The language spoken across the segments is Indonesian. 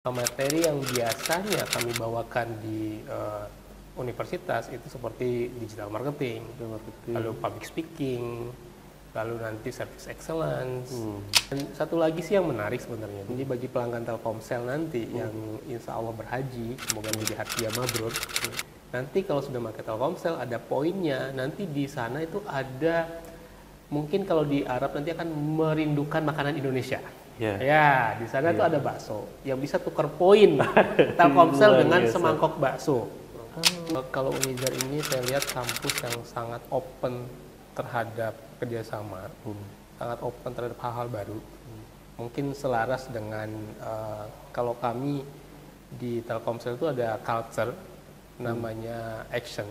Materi yang biasanya kami bawakan di universitas itu seperti digital marketing, lalu public speaking, lalu nanti service excellence. Dan satu lagi sih yang menarik sebenarnya, jadi bagi pelanggan Telkomsel nanti yang insya Allah berhaji, semoga menjadi hadiah mabrur. Nanti kalau sudah pakai Telkomsel ada poinnya, nanti di sana itu ada, mungkin kalau di Arab nanti akan merindukan makanan Indonesia. Ya, di sana tuh ada bakso yang bisa tukar poin Telkomsel dengan semangkok bakso. Kalau Unizar ini saya lihat kampus yang sangat open terhadap kerjasama, sangat open terhadap hal-hal baru. Mungkin selaras dengan kalau kami di Telkomsel itu ada culture namanya action.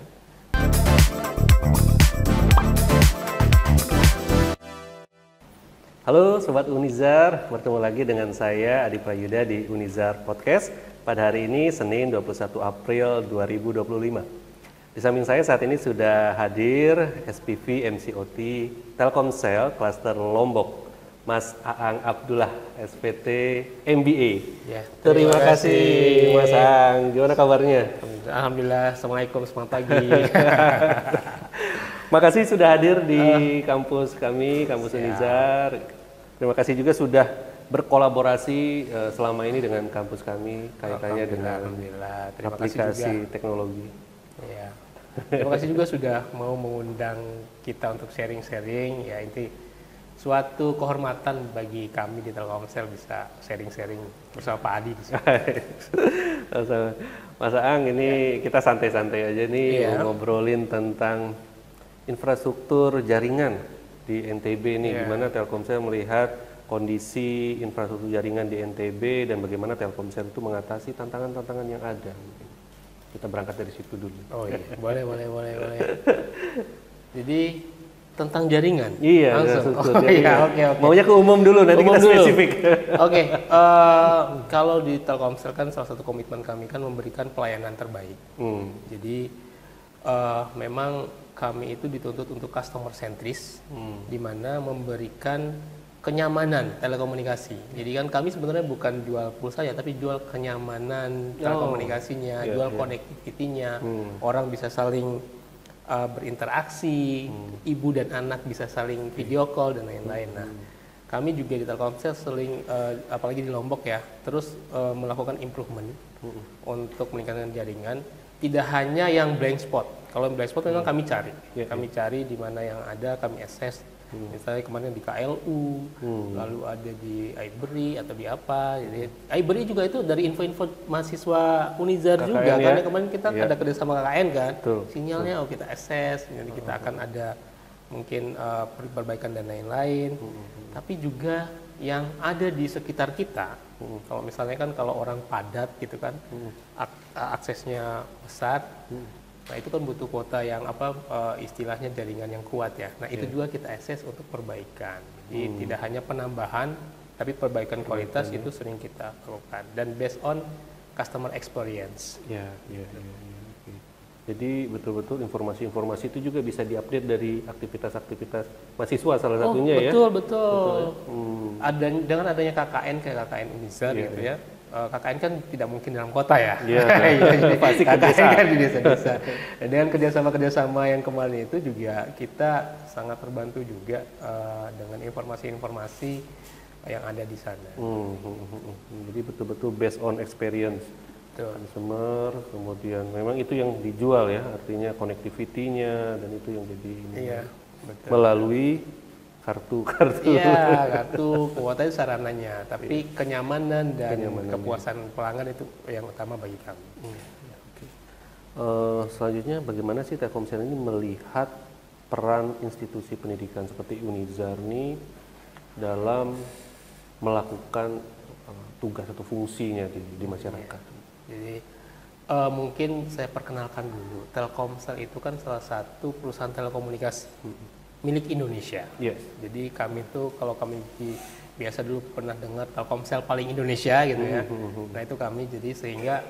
Halo Sobat Unizar, bertemu lagi dengan saya Adi Prayuda di Unizar Podcast pada hari ini Senin 21 April 2025. Di samping saya saat ini sudah hadir SPV MCOT Telkomsel Cluster Lombok, Mas Aang Abdullah SPT MBA. Ya, terima kasih Mas Aang, gimana kabarnya? Alhamdulillah, Assalamualaikum, selamat pagi. Makasih sudah hadir di kampus kami, kampus Unizar. Terima kasih juga sudah berkolaborasi selama ini dengan kampus kami kaitannya dengan aplikasi teknologi. Ya. Terima kasih juga sudah mau mengundang kita untuk sharing-sharing. Ya, inti suatu kehormatan bagi kami di Telkomsel bisa sharing-sharing bersama Pak Adi di sini. Mas Aang, ini kita santai-santai aja nih ngobrolin tentang infrastruktur jaringan di NTB nih, gimana Telkomsel melihat kondisi infrastruktur jaringan di NTB dan bagaimana Telkomsel itu mengatasi tantangan-tantangan yang ada. Kita berangkat dari situ dulu. Oh iya, boleh. Jadi tentang jaringan. Iya, langsung. Oke. Maunya ke umum dulu, nanti kita spesifik. Oke, kalau di Telkomsel kan salah satu komitmen kami kan memberikan pelayanan terbaik. Jadi memang kami itu dituntut untuk customer sentris, di mana memberikan kenyamanan telekomunikasi. Jadi kan kami sebenarnya bukan jual pulsa ya, tapi jual kenyamanan telekomunikasinya, jual connectivity-nya. Orang bisa saling berinteraksi, ibu dan anak bisa saling video call dan lain-lain. Nah, kami juga di Telkomsel sering, apalagi di Lombok ya, terus melakukan improvement untuk meningkatkan jaringan. Tidak hanya yang blank spot. Kalau blank spot memang kami cari. Kami cari di mana yang ada, kami assess. Misalnya kemarin di KLU, lalu ada di Ibery atau di apa. Jadi Ibery juga itu dari info-info mahasiswa Unizar KKN juga. Karena kemarin kita ada kerjasama KKN kan. Sinyalnya kita assess. Jadi kita akan ada mungkin perbaikan dan lain-lain. Tapi juga yang ada di sekitar kita. Kalau misalnya kan kalau orang padat gitu kan, aksesnya besar, nah itu kan butuh kuota yang istilahnya jaringan yang kuat ya. Nah itu juga kita akses untuk perbaikan. Jadi tidak hanya penambahan, tapi perbaikan kualitas itu sering kita lakukan dan based on customer experience. Jadi betul-betul informasi-informasi itu juga bisa diupdate dari aktivitas-aktivitas mahasiswa salah satunya Betul. Dengan adanya KKN kayak KKN Unizar gitu ya. KKN kan tidak mungkin dalam kota ya. Pasti ke desa. Kan di desa-desa. Dengan kerjasama yang kemarin itu juga kita sangat terbantu juga dengan informasi-informasi yang ada di sana. Jadi betul-betul based on experience. Consumer, kemudian memang itu yang dijual ya, artinya connectivity-nya dan itu yang jadi melalui kartu. Iya, kartu, kuota itu sarananya, tapi kenyamanan dan kepuasan pelanggan itu yang utama bagi kami. Selanjutnya bagaimana sih Telkomsel ini melihat peran institusi pendidikan seperti Unizar ini dalam melakukan tugas atau fungsinya di masyarakat? Jadi mungkin saya perkenalkan dulu, Telkomsel itu kan salah satu perusahaan telekomunikasi milik Indonesia. Jadi kami itu kalau kami biasa dulu pernah dengar Telkomsel paling Indonesia gitu ya. Nah itu kami, jadi sehingga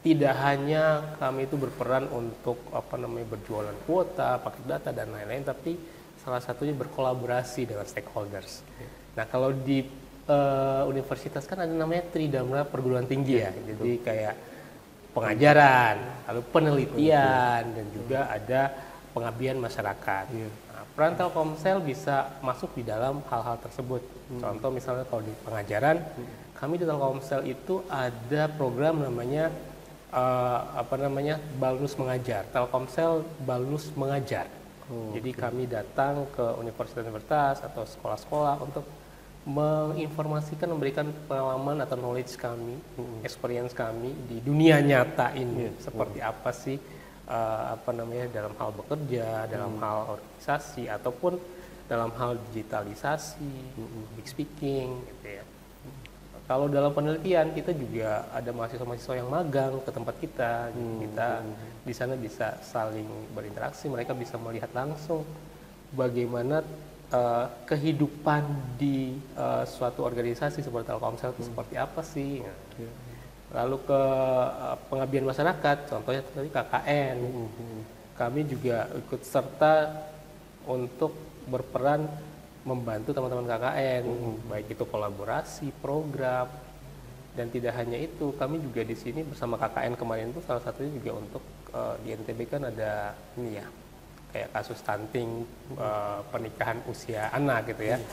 tidak hanya kami itu berperan untuk berjualan kuota, paket data dan lain-lain, tapi salah satunya berkolaborasi dengan stakeholders. Nah kalau di universitas kan ada namanya Tridharma perguruan tinggi ya. Jadi kayak pengajaran, lalu penelitian, dan juga ada pengabdian masyarakat. Nah, peran Telkomsel bisa masuk di dalam hal-hal tersebut. Contoh misalnya kalau di pengajaran, kami di Telkomsel itu ada program namanya Balnus Mengajar. Telkomsel Balnus Mengajar. Jadi kami datang ke universitas-universitas atau sekolah-sekolah untuk menginformasikan, memberikan pengalaman atau knowledge kami, experience kami di dunia nyata ini. Seperti apa sih dalam hal bekerja, dalam hal organisasi, ataupun dalam hal digitalisasi, public speaking, gitu ya. Kalau dalam penelitian kita juga ada mahasiswa-mahasiswa yang magang ke tempat kita, kita di sana bisa saling berinteraksi, mereka bisa melihat langsung bagaimana kehidupan di suatu organisasi seperti Telkomsel itu seperti apa sih. Lalu ke pengabdian masyarakat, contohnya tadi KKN, kami juga ikut serta untuk berperan membantu teman-teman KKN, baik itu kolaborasi, program, dan tidak hanya itu, kami juga di sini bersama KKN kemarin itu salah satunya juga untuk di NTB kan ada ini ya, kayak kasus stunting, pernikahan usia anak gitu ya.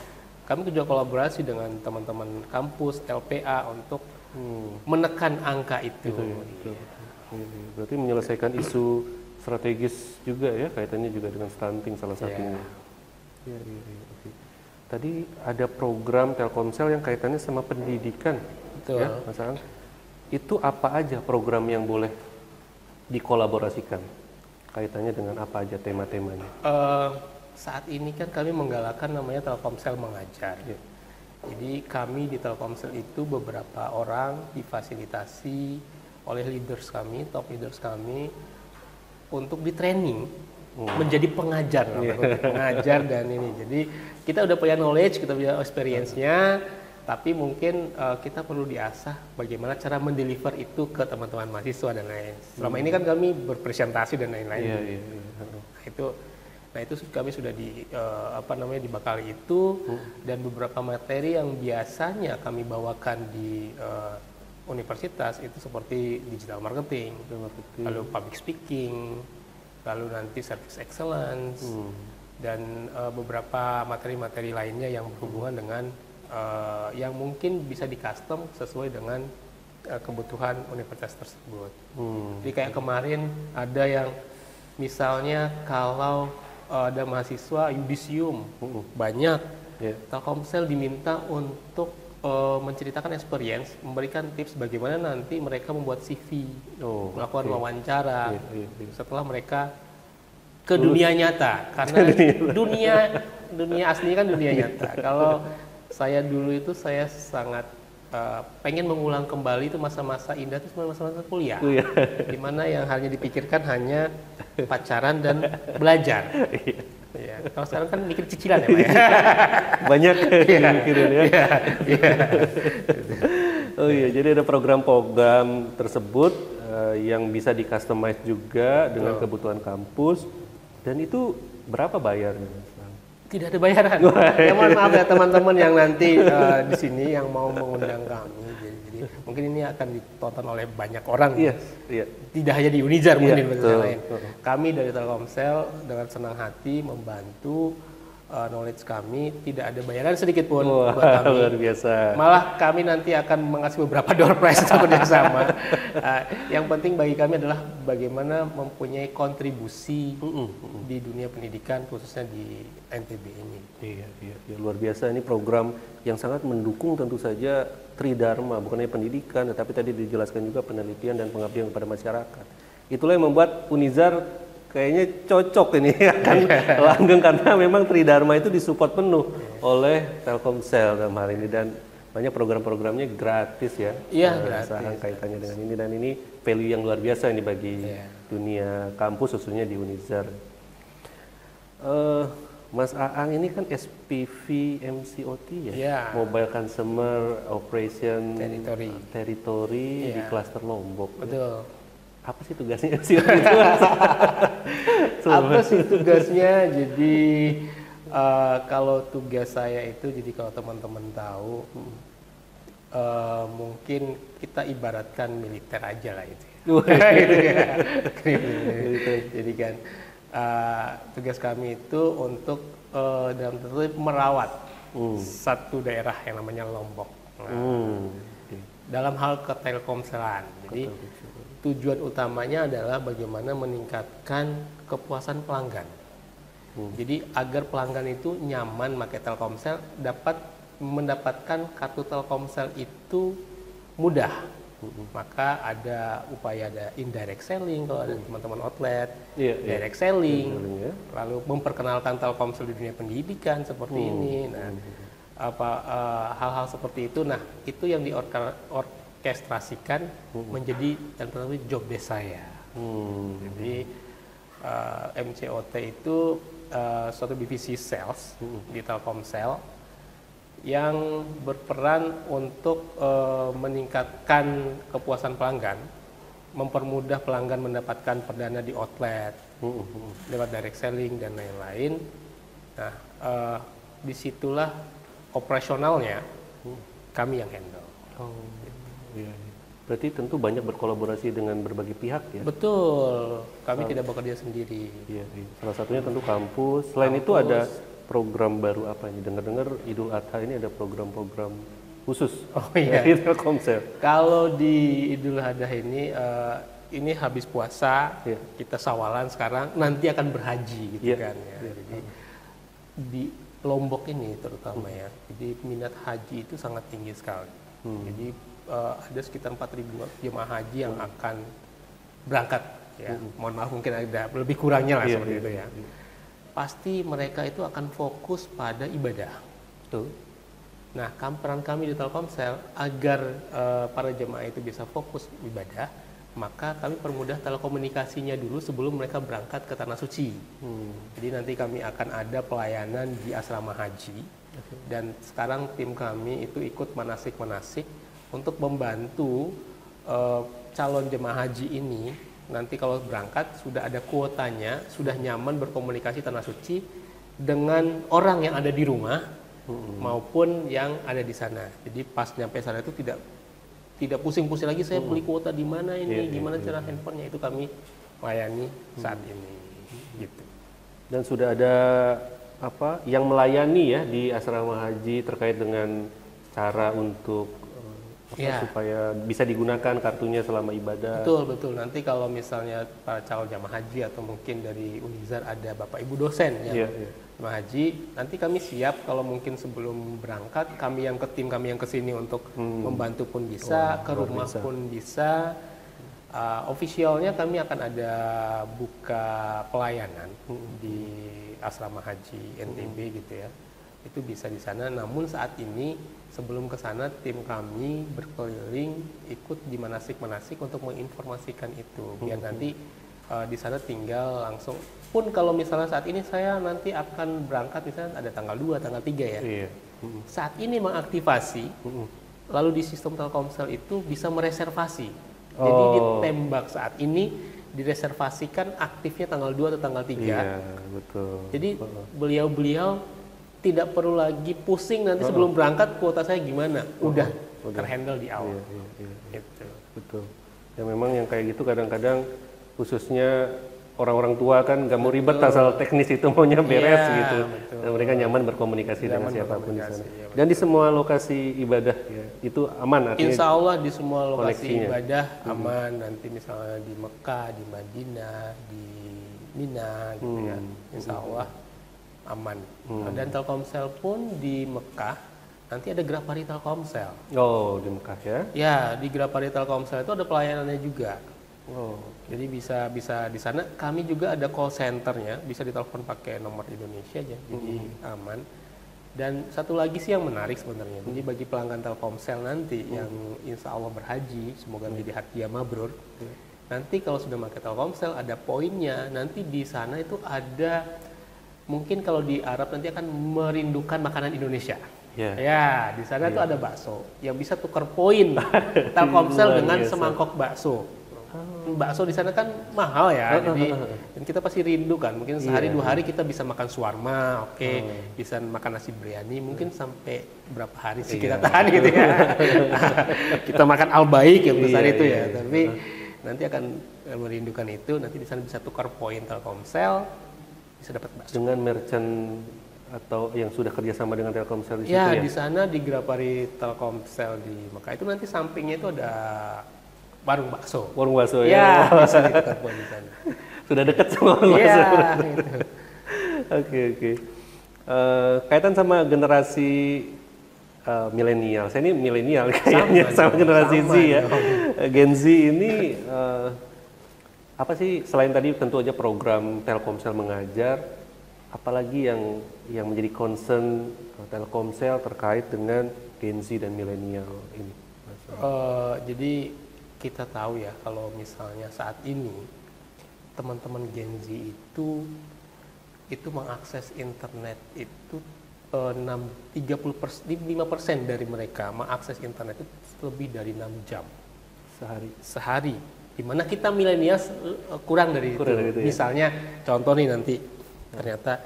Kami juga kolaborasi dengan teman-teman kampus, LPA untuk menekan angka itu. Berarti menyelesaikan isu strategis juga ya, kaitannya juga dengan stunting salah satunya. Okay. Tadi ada program Telkomsel yang kaitannya sama pendidikan. Betul. Ya, Mas Aang. Itu apa aja program yang boleh dikolaborasikan? Kaitannya dengan apa aja tema-temanya? Saat ini kan kami menggalakkan namanya Telkomsel Mengajar. Jadi kami di Telkomsel itu beberapa orang difasilitasi oleh leaders kami, top leaders kami, untuk di training menjadi pengajar, pengajar dan ini. Jadi kita udah punya knowledge, kita punya experience-nya, tapi mungkin kita perlu diasah bagaimana cara mendeliver itu ke teman-teman mahasiswa dan lain. Selama ini kan kami berpresentasi dan lain-lain. Nah itu kami sudah dibekali itu, dan beberapa materi yang biasanya kami bawakan di universitas itu seperti digital marketing, lalu public speaking, lalu nanti service excellence, dan beberapa materi-materi lainnya yang berhubungan dengan yang mungkin bisa di custom sesuai dengan kebutuhan universitas tersebut. Jadi kayak kemarin ada yang misalnya kalau ada mahasiswa yudisium banyak, Telkomsel diminta untuk menceritakan experience, memberikan tips bagaimana nanti mereka membuat CV, melakukan wawancara setelah mereka ke dunia nyata, karena dunia aslinya kan dunia nyata. Kalau saya dulu itu saya sangat pengen mengulang kembali itu masa-masa indah itu masa-masa kuliah, di mana yang hanya dipikirkan hanya pacaran dan belajar. Ya, kalau sekarang kan mikir cicilan ya, Pak ya. Banyak mikirin ya. Oh iya, jadi ada program-program tersebut yang bisa di-customize juga dengan kebutuhan kampus, dan itu berapa bayarnya? Tidak ada bayaran. Ya, mohon maaf ya teman-teman yang nanti di sini yang mau mengundang kami. Jadi mungkin ini akan ditonton oleh banyak orang. Iya. Tidak hanya di Unizar, mungkin di tempat lain. Kami dari Telkomsel dengan senang hati membantu knowledge kami, tidak ada bayaran sedikit pun buat kami. Luar biasa. Malah kami nanti akan mengasih beberapa door prize untuk kerjasama. Yang penting bagi kami adalah bagaimana mempunyai kontribusi di dunia pendidikan, khususnya di NTB ini. Iya, luar biasa. Ini program yang sangat mendukung tentu saja Tridharma, bukan hanya pendidikan, tetapi tadi dijelaskan juga penelitian dan pengabdian kepada masyarakat. Itulah yang membuat Unizar kayaknya cocok ini akan langgeng, karena memang Tridharma itu disupport penuh oleh Telkomsel dalam hal ini, dan banyak program-programnya gratis ya. Iya, gratis. Kaitannya dengan ini, dan ini value yang luar biasa ini bagi dunia kampus, khususnya di Unizar. Mas Aang ini kan SPV MCOT ya, Mobile Consumer Operation Territory di Klaster Lombok. Betul. Apa sih tugasnya MCOT itu? Apa sih tugasnya? Jadi Kalau tugas saya itu, jadi kalau teman-teman tahu, mungkin kita ibaratkan militer aja lah itu. Gitu ya. Jadi kan tugas kami itu untuk dalam tanda kutip merawat satu daerah yang namanya Lombok. Dalam hal ketelkomselan. Jadi tujuan utamanya adalah bagaimana meningkatkan kepuasan pelanggan. Jadi agar pelanggan itu nyaman pakai Telkomsel, dapat mendapatkan kartu Telkomsel itu mudah. Maka ada upaya, ada indirect selling kalau ada teman-teman outlet, direct selling, lalu memperkenalkan Telkomsel di dunia pendidikan seperti ini. Nah, hal-hal seperti itu, nah itu yang diorkestrasikan menjadi job desk saya. Jadi MCOT itu suatu divisi sales di Telkomsel yang berperan untuk meningkatkan kepuasan pelanggan, mempermudah pelanggan mendapatkan perdana di outlet, lewat direct selling dan lain-lain. Nah, disitulah operasionalnya kami yang handle. Berarti tentu banyak berkolaborasi dengan berbagai pihak ya? Betul, kami tidak bekerja sendiri. Salah satunya tentu kampus. Selain itu ada program baru apa ini? Dengar-dengar Idul Adha ini ada program-program khusus di Telkomsel. Kalau di Idul Adha ini habis puasa, kita sawalan sekarang, nanti akan berhaji gitu kan ya. Jadi di Lombok ini terutama ya, jadi minat haji itu sangat tinggi sekali. Jadi ada sekitar 4.000 jemaah haji yang akan berangkat ya. Mohon maaf mungkin ada lebih kurangnya lah seperti itu ya. Pasti mereka itu akan fokus pada ibadah. Nah, peran kami di Telkomsel agar para jemaah itu bisa fokus ibadah, maka kami permudah telekomunikasinya dulu sebelum mereka berangkat ke Tanah Suci. Jadi nanti kami akan ada pelayanan di asrama haji, dan sekarang tim kami itu ikut manasik-manasik untuk membantu calon jemaah haji ini. Nanti kalau berangkat sudah ada kuotanya, sudah nyaman berkomunikasi Tanah Suci dengan orang yang ada di rumah maupun yang ada di sana. Jadi pas nyampe sana itu tidak pusing-pusing lagi saya beli kuota di mana ini, gimana cara handphonenya, itu kami layani saat ini. Gitu. Dan sudah ada yang melayani ya di asrama haji terkait dengan cara untuk supaya bisa digunakan kartunya selama ibadah. Betul. Nanti kalau misalnya para calon jamaah haji atau mungkin dari Unizar ada Bapak Ibu dosen yang jamaah haji, nanti kami siap kalau mungkin sebelum berangkat kami yang ke tim, kami yang ke sini untuk membantu pun bisa, ke rumah pun bisa. Officialnya kami akan ada buka pelayanan di asrama haji NTB gitu ya. Itu bisa di sana. Namun saat ini sebelum ke sana tim kami berkeliling ikut di manasik-manasik untuk menginformasikan itu. Biar nanti di sana tinggal langsung. Pun kalau misalnya saat ini saya nanti akan berangkat misalnya ada tanggal 2, tanggal 3 ya. Saat ini mengaktifasi, lalu di sistem Telkomsel itu bisa mereservasi. Jadi ditembak saat ini direservasikan aktifnya tanggal 2 atau tanggal 3. Jadi beliau-beliau tidak perlu lagi pusing nanti sebelum berangkat kuota saya gimana, udah terhandle di awal. Gitu. Betul. Ya memang yang kayak gitu kadang-kadang khususnya orang-orang tua kan nggak mau ribet asal teknis itu maunya beres gitu. Dan mereka nyaman berkomunikasi dengan siapapun di sana. Dan di semua lokasi ibadah ya, itu aman artinya. Insya Allah di semua lokasi ibadah aman. Nanti misalnya di Mekah, di Madinah, di Mina gitu ya. Insya Allah aman. Dan Telkomsel pun di Mekah nanti ada Grapari Telkomsel. Di Mekah ya? Ya, di Grapari Telkomsel itu ada pelayanannya juga. Jadi bisa di sana. Kami juga ada call centernya, bisa ditelepon pakai nomor Indonesia aja, jadi aman. Dan satu lagi sih yang menarik sebenarnya, jadi bagi pelanggan Telkomsel nanti yang insya Allah berhaji, semoga menjadi hadiah mabrur. Nanti kalau sudah pakai Telkomsel ada poinnya. Nanti di sana itu ada, mungkin kalau di Arab nanti akan merindukan makanan Indonesia. Ya, di sana tuh ada bakso yang bisa tukar poin Telkomsel dengan semangkok bakso. bakso di sana kan mahal ya, jadi dan kita pasti rindu kan. Mungkin sehari 2 hari kita bisa makan shawarma, bisa makan nasi biryani, mungkin sampai berapa hari sih kita tahan gitu ya. Kita makan al-baik yang besar itu ya, tapi nanti akan merindukan itu. Nanti di sana bisa tukar poin Telkomsel, bisa dapat bakso. Dengan merchant atau yang sudah kerjasama dengan Telkomsel di situ Ya, ya? di sana di Grapari Telkomsel di Mekah itu nanti sampingnya itu ada warung bakso. Warung bakso Ya, bisa ditukar poin di sana. Sudah dekat sama warung bakso. Iya, gitu. Oke. Kaitan sama generasi milenial. Saya ini milenial kayaknya sama generasi Z ya. Gen Z ini apa sih selain tadi tentu aja program Telkomsel mengajar, apalagi yang menjadi concern Telkomsel terkait dengan Gen Z dan milenial ini? Jadi kita tahu ya kalau misalnya saat ini teman-teman Gen Z itu mengakses internet itu 35% dari mereka mengakses internet itu lebih dari 6 jam sehari. Dimana kita milenial kurang dari itu. Ya? Misalnya contoh nih nanti ternyata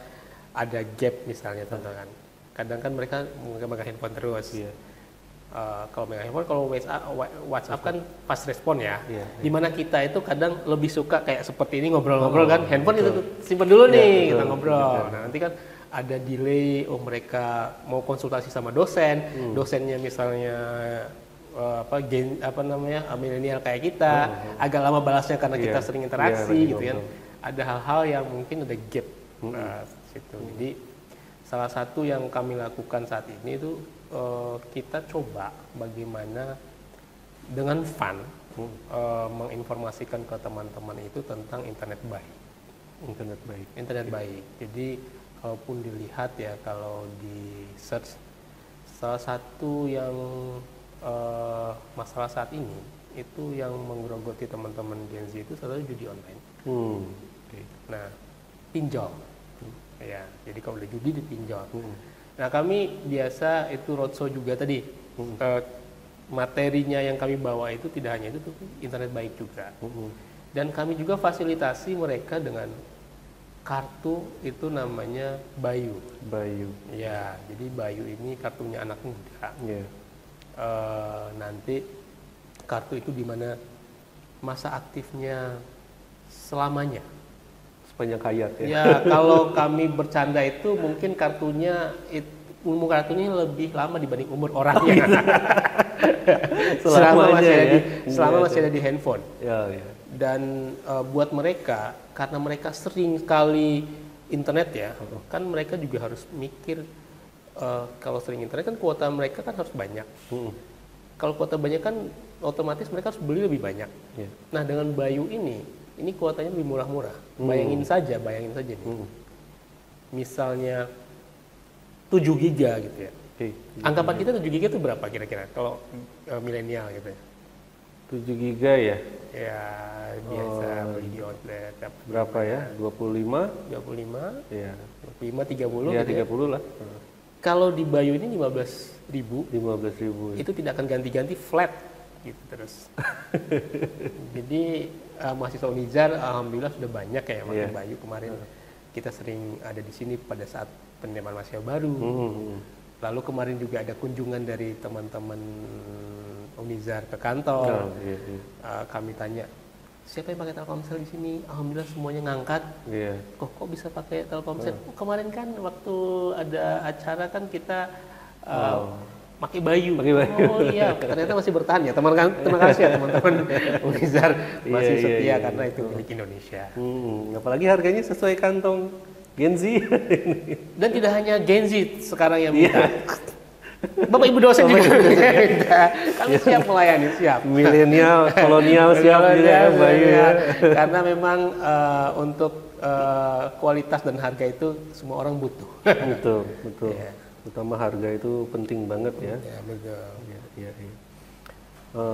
ada gap misalnya contoh kan. Kadang kan mereka megang handphone terus. Kalau megang handphone, kalau WhatsApp kan fast respon ya. Dimana kita itu kadang lebih suka kayak seperti ini ngobrol-ngobrol kan, handphone itu simpen dulu nih, kita ngobrol. Nah nanti kan ada delay, mereka mau konsultasi sama dosen, dosennya misalnya milenial kayak kita, agak lama balasnya karena kita sering interaksi gitu kan. Ada hal-hal yang mungkin ada gap situ. Jadi salah satu yang kami lakukan saat ini itu kita coba bagaimana dengan fun menginformasikan ke teman-teman itu tentang internet baik. Internet baik. Jadi kalaupun dilihat ya, kalau di search salah satu yang masalah saat ini itu yang menggerogoti teman-teman Gen Z itu salah satu judi online. Nah, pinjol. Ya, jadi kalau udah judi dipinjol. Nah, kami biasa itu roadshow juga tadi. Materinya yang kami bawa itu tidak hanya itu, internet baik juga. Dan kami juga fasilitasi mereka dengan kartu itu namanya Bayu. Ya, jadi Bayu ini kartunya anak muda. Nanti kartu itu di mana masa aktifnya selamanya. Sepanjang hayat ya. Ya, kalau kami bercanda itu mungkin umur kartunya lebih lama dibanding umur orangnya. Selama masih ada di handphone. Dan buat mereka, karena mereka sering sekali internet ya, kan mereka juga harus mikir kalau sering internet kan kuota mereka kan harus banyak. Kalau kuota banyak kan otomatis mereka harus beli lebih banyak. Nah, dengan Bayu ini kuotanya lebih murah-murah. Bayangin saja nih. Misalnya 7 giga gitu ya. Anggapan kita 7 giga itu berapa kira-kira kalau milenial gitu ya? 7 giga ya? Ya, biasa beli di outlet. Berapa ya? 25? 25? Iya. 25, 30 ya, gitu 30 lah. Kalau di Bayu ini 15.000. 15.000. Itu tidak akan ganti-ganti, flat gitu terus. Jadi mahasiswa Unizar alhamdulillah sudah banyak ya yang pakai Bayu. Kemarin kita sering ada di sini pada saat penerimaan mahasiswa baru. Lalu kemarin juga ada kunjungan dari teman-teman Unizar ke kantor. Kami tanya, siapa yang pakai Telkomsel di sini? Alhamdulillah semuanya ngangkat. Kok bisa pakai Telkomsel? Kemarin kan waktu ada acara kan kita pakai Bayu. Oh iya, ternyata masih bertahan ya. Terima kasih ya teman-teman Unizar masih setia karena itu milik Indonesia. Apalagi harganya sesuai kantong Gen Z. Dan tidak hanya Gen Z sekarang yang minta. Bapak Ibu dosen juga minta. Kami siap melayani, siap. Milenial, kolonial siap juga ya Bayu ya. Karena memang untuk kualitas dan harga itu semua orang butuh. Betul. Terutama harga itu penting banget ya. Betul.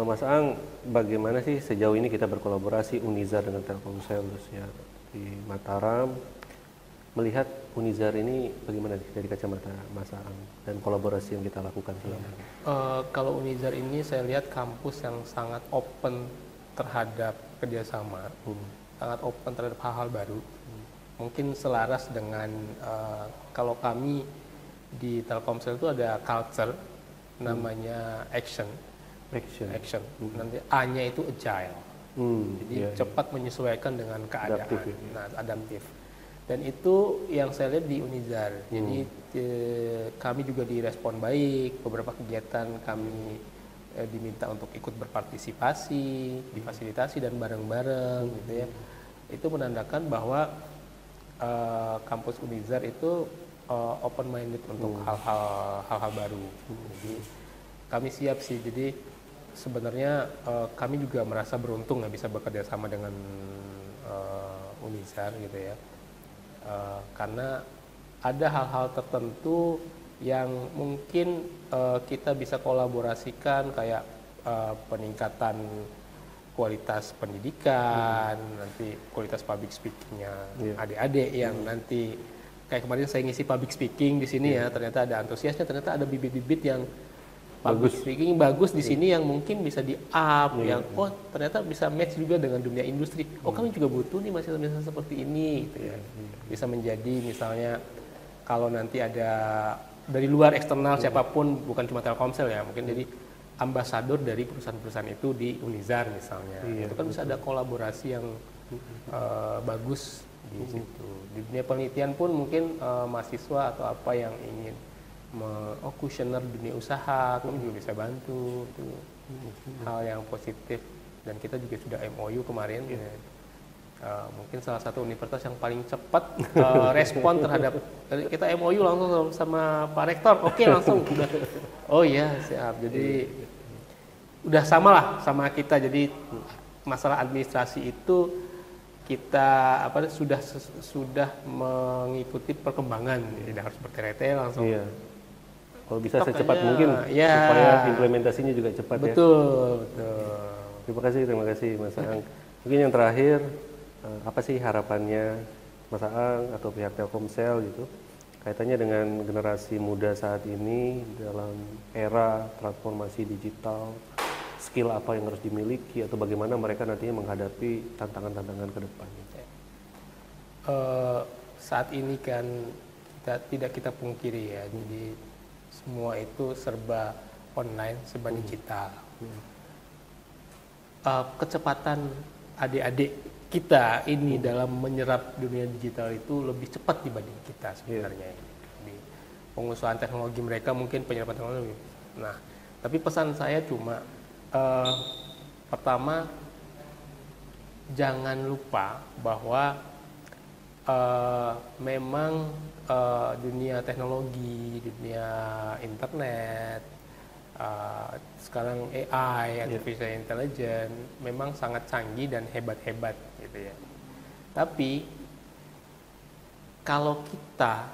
Mas Ang, bagaimana sih sejauh ini kita berkolaborasi Unizar dengan Telkomsel ya di Mataram? Melihat Unizar ini bagaimana dari kacamata Mas Ang dan kolaborasi yang kita lakukan selama ini? Kalau Unizar ini saya lihat kampus yang sangat open terhadap kerjasama, sangat open terhadap hal-hal baru. Mungkin selaras dengan kalau kami di Telkomsel itu ada culture namanya action. Nanti A-nya itu agile. Jadi cepat menyesuaikan dengan keadaan, adaptif. Dan itu yang saya lihat di Unizar. Jadi kami juga direspon baik. Beberapa kegiatan kami diminta untuk ikut berpartisipasi, difasilitasi dan bareng-bareng, gitu ya. Itu menandakan bahwa kampus Unizar itu open minded untuk hal-hal baru. Jadi kami siap sih. Jadi sebenarnya kami juga merasa beruntung ya bisa bekerja sama dengan Unizar gitu ya. Karena ada hal-hal tertentu yang mungkin kita bisa kolaborasikan kayak peningkatan kualitas pendidikan, nanti kualitas public speakingnya adik-adik yang nanti kayak kemarin saya ngisi public speaking di sini ya, ternyata ada antusiasnya, ternyata ada bibit-bibit yang public speaking bagus di sini yang mungkin bisa di-up, yang ternyata bisa match juga dengan dunia industri. Kami juga butuh nih mahasiswa-mahasiswa seperti ini gitu ya. Bisa menjadi misalnya kalau nanti ada dari luar eksternal siapapun, bukan cuma Telkomsel ya, mungkin jadi ambasador dari perusahaan-perusahaan itu di Unizar misalnya. Itu kan bisa ada kolaborasi yang bagus di situ. Di dunia penelitian pun mungkin mahasiswa atau apa yang ingin kuesioner dunia usaha, kami juga bisa bantu. Itu hal yang positif. Dan kita juga sudah MOU kemarin. Mungkin salah satu universitas yang paling cepat respon terhadap kita MOU langsung sama Pak Rektor. Oke, langsung udah. Oh iya, siap. Jadi udah sama kita. Jadi masalah administrasi itu kita sudah mengikuti perkembangan, tidak harus bertele-tele langsung. Kalau bisa secepat mungkin supaya implementasinya juga cepat. Betul. Terima kasih Mas Aang. Mungkin yang terakhir, apa sih harapannya Mas Aang atau pihak Telkomsel gitu kaitannya dengan generasi muda saat ini dalam era transformasi digital, skill apa yang harus dimiliki atau bagaimana mereka nantinya menghadapi tantangan-tantangan ke depan? Saat ini kan tidak kita pungkiri ya, jadi semua itu serba online, serba digital. Kecepatan adik-adik kita ini dalam menyerap dunia digital itu lebih cepat dibanding kita sebenarnya. Di pengusahaan teknologi mereka mungkin penyerapan teknologi. Nah, tapi pesan saya cuma pertama, jangan lupa bahwa memang dunia teknologi, dunia internet, sekarang AI, artificial intelligence, memang sangat canggih dan hebat-hebat gitu ya. Tapi kalau kita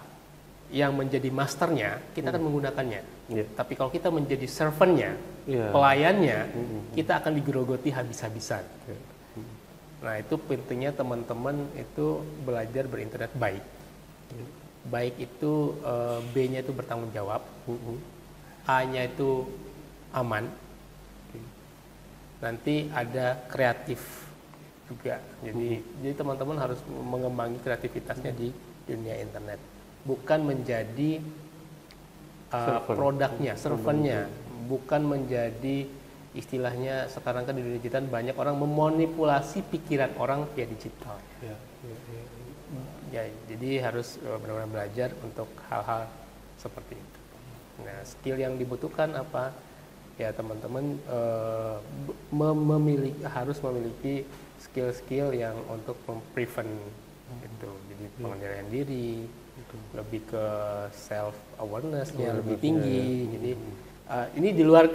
yang menjadi masternya, kita akan menggunakannya. Tapi kalau kita menjadi servantnya, pelayannya, kita akan digerogoti habis-habisan. Nah, itu pentingnya teman-teman itu belajar berinternet baik. Baik itu B-nya itu bertanggung jawab, A-nya itu aman, nanti ada kreatif juga. Jadi teman-teman harus mengembangi kreativitasnya di dunia internet, bukan menjadi produknya, servernya, bukan menjadi istilahnya sekarang kan di dunia digital banyak orang memanipulasi pikiran orang via digital. Ya, jadi harus benar-benar belajar untuk hal-hal seperti itu. Nah, skill yang dibutuhkan apa? Ya, teman-teman harus memiliki skill-skill yang untuk prevent itu. Jadi pengendalian diri, lebih ke self awareness-nya lebih tinggi. Jadi ini di luar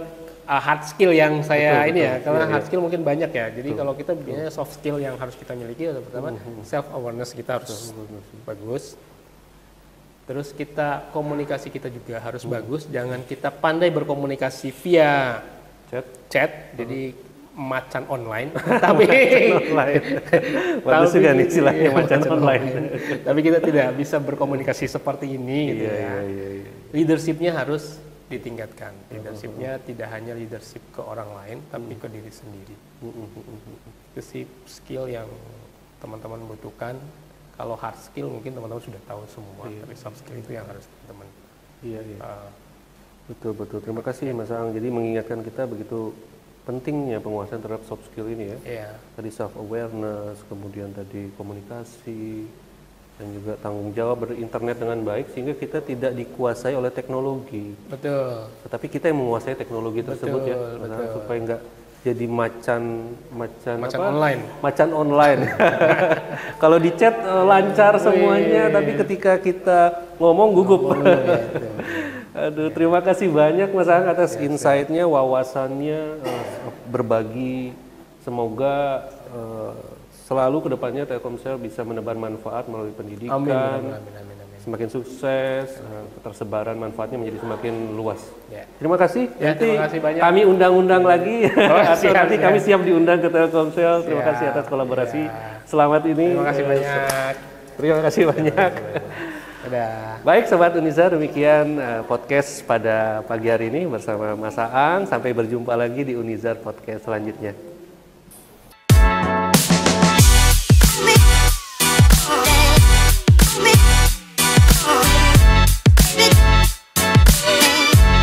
hard skill yang saya karena hard skill mungkin banyak ya. Jadi kalau kita biasanya soft skill yang harus kita miliki adalah pertama self awareness kita harus bagus. Terus komunikasi kita juga harus bagus. Jangan kita pandai berkomunikasi via chat. Jadi macan online. Tapi bagus juga nih istilahnya macan online. Tapi kita tidak bisa berkomunikasi seperti ini gitu ya. Leadership-nya harus ditingkatkan. Leadershipnya tidak hanya leadership ke orang lain, tapi ke diri sendiri. Itu sih skill yang teman-teman butuhkan. Kalau hard skill mungkin teman-teman sudah tahu semua, tapi soft skill itu yang harus teman-teman. Iya. Betul. Terima kasih Mas Aang. Jadi mengingatkan kita begitu pentingnya penguasaan terhadap soft skill ini ya. Iya. Tadi self awareness, kemudian tadi komunikasi, dan juga tanggung jawab berinternet dengan baik sehingga kita tidak dikuasai oleh teknologi. Betul. Tetapi kita yang menguasai teknologi tersebut ya, supaya nggak jadi macan online. Macan online. Kalau di chat lancar semuanya, tapi ketika kita ngomong gugup. Aduh, terima kasih banyak Mas Aang atas insight-nya, wawasannya, berbagi. Semoga selalu kedepannya Telkomsel bisa menebar manfaat melalui pendidikan. Amin. Semakin sukses, tersebaran manfaatnya menjadi semakin luas. Ya. Terima kasih. Ya, Nanti terima kasih banyak. kami undang-undang lagi. Nanti kami siap diundang ke Telkomsel. Terima Siap. kasih atas kolaborasi. Selamat ini. Terima kasih banyak. Terima kasih banyak. Dadah. Baik Sobat Unizar, demikian podcast pada pagi hari ini bersama Mas Aang. Sampai berjumpa lagi di Unizar Podcast selanjutnya.